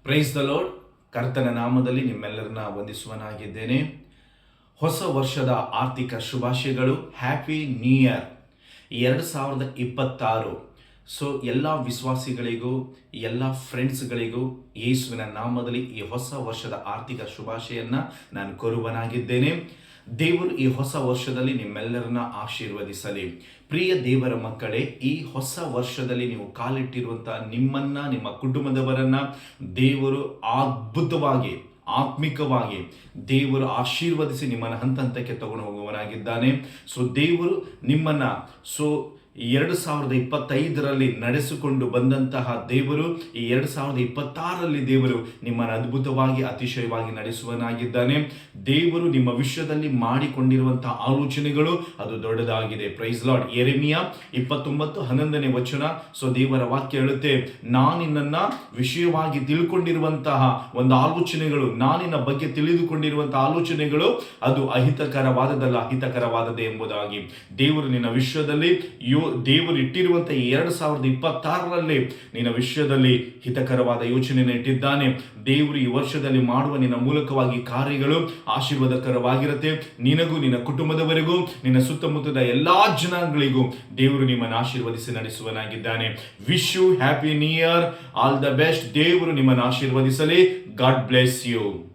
Praise the lord. ಕರ್ತನ ನಾಮದಲ್ಲಿ ನಿಮ್ಮೆಲ್ಲರನ್ನ ವಂದಿಸುವನಾಗಿದ್ದೇನೆ. ಹೊಸ ವರ್ಷದ ಆರ್ಥಿಕ ಶುಭಾಶಯಗಳು. Happy new year 2026. ಸೊ ಎಲ್ಲ ವಿಶ್ವಾಸಿಗಳಿಗೂ, ಎಲ್ಲ ಫ್ರೆಂಡ್ಸ್ಗಳಿಗೂ ಯೇಸುವಿನ ನಾಮದಲ್ಲಿ ಈ ಹೊಸ ವರ್ಷದ ಆರ್ಥಿಕ ಶುಭಾಶಯನ್ನ ನಾನು ಕೋರುವನಾಗಿದ್ದೇನೆ. ದೇವರು ಈ ಹೊಸ ವರ್ಷದಲ್ಲಿ ನಿಮ್ಮೆಲ್ಲರನ್ನ ಆಶೀರ್ವದಿಸಲಿ. ಪ್ರಿಯ ದೇವರ ಮಕ್ಕಳೇ, ಈ ಹೊಸ ವರ್ಷದಲ್ಲಿ ನೀವು ಕಾಲಿಟ್ಟಿರುವಂತಹ ನಿಮ್ಮನ್ನ, ನಿಮ್ಮ ಕುಟುಂಬದವರನ್ನ ದೇವರು ಅದ್ಭುತವಾಗಿ, ಆತ್ಮಿಕವಾಗಿ ದೇವರು ಆಶೀರ್ವದಿಸಿ ನಿಮ್ಮನ್ನು ಹಂತ ಹಂತಕ್ಕೆ ತಗೊಂಡು ಹೋಗುವನಾಗಿದ್ದಾನೆ. ಸೊ ದೇವರು ನಿಮ್ಮನ್ನ 2025ರಲ್ಲಿ ನಡೆಸಿಕೊಂಡು ಬಂದಂತಹ ದೇವರು ಈ 2026ರಲ್ಲಿ ದೇವರು ನಿಮ್ಮನ್ನು ಅದ್ಭುತವಾಗಿ, ಅತಿಶಯವಾಗಿ ನಡೆಸುವನಾಗಿದ್ದಾನೆ. ದೇವರು ನಿಮ್ಮ ವಿಷಯದಲ್ಲಿ ಮಾಡಿಕೊಂಡಿರುವಂತಹ ಆಲೋಚನೆಗಳು ಅದು ದೊಡ್ಡದಾಗಿದೆ. Price lord. ಯೆರೆಮೀಯ 29:11ನೇ ವಚನ. ಸೊ ದೇವರ ವಾಕ್ಯ ಹೇಳುತ್ತೆ, ನಾನಿನ್ನ ವಿಷಯವಾಗಿ ತಿಳ್ಕೊಂಡಿರುವಂತಹ ಒಂದು ಆಲೋಚನೆಗಳು, ನಾನಿನ್ನ ಬಗ್ಗೆ ತಿಳಿದುಕೊಂಡಿರುವಂತಹ ಆಲೋಚನೆಗಳು ಅದು ಅಹಿತಕರವಾದದಲ್ಲ, ಹಿತಕರವಾದದ್ದೇ ಎಂಬುದಾಗಿ. ದೇವರು ನಿನ್ನ ವಿಷಯದಲ್ಲಿ ದೇವರು ಇಟ್ಟಿರುವಂತಹ 2026ರಲ್ಲಿ ನಿನ್ನ ವಿಷಯದಲ್ಲಿ ಹಿತಕರವಾದ ಯೋಚನೆಯನ್ನು ಇಟ್ಟಿದ್ದಾನೆ. ದೇವರು ಈ ವರ್ಷದಲ್ಲಿ ಮಾಡುವ ನಿನ್ನ ಮೂಲಕವಾಗಿ ಕಾರ್ಯಗಳು ಆಶೀರ್ವಾದಕರವಾಗಿರುತ್ತೆ. ನಿನಗೂ, ನಿನ್ನ ಕುಟುಂಬದವರೆಗೂ, ನಿನ್ನ ಸುತ್ತಮುತ್ತದ ಎಲ್ಲಾ ಜನಾಂಗಗಳಿಗೂ ದೇವರು ನಿಮ್ಮನ್ನು ಆಶೀರ್ವದಿಸಿ ನಡೆಸುವನಾಗಿದ್ದಾನೆ. Wish you happy new year. All the best. ದೇವರು ನಿಮ್ಮನ್ನು ಆಶೀರ್ವದಿಸಲಿ. God bless you.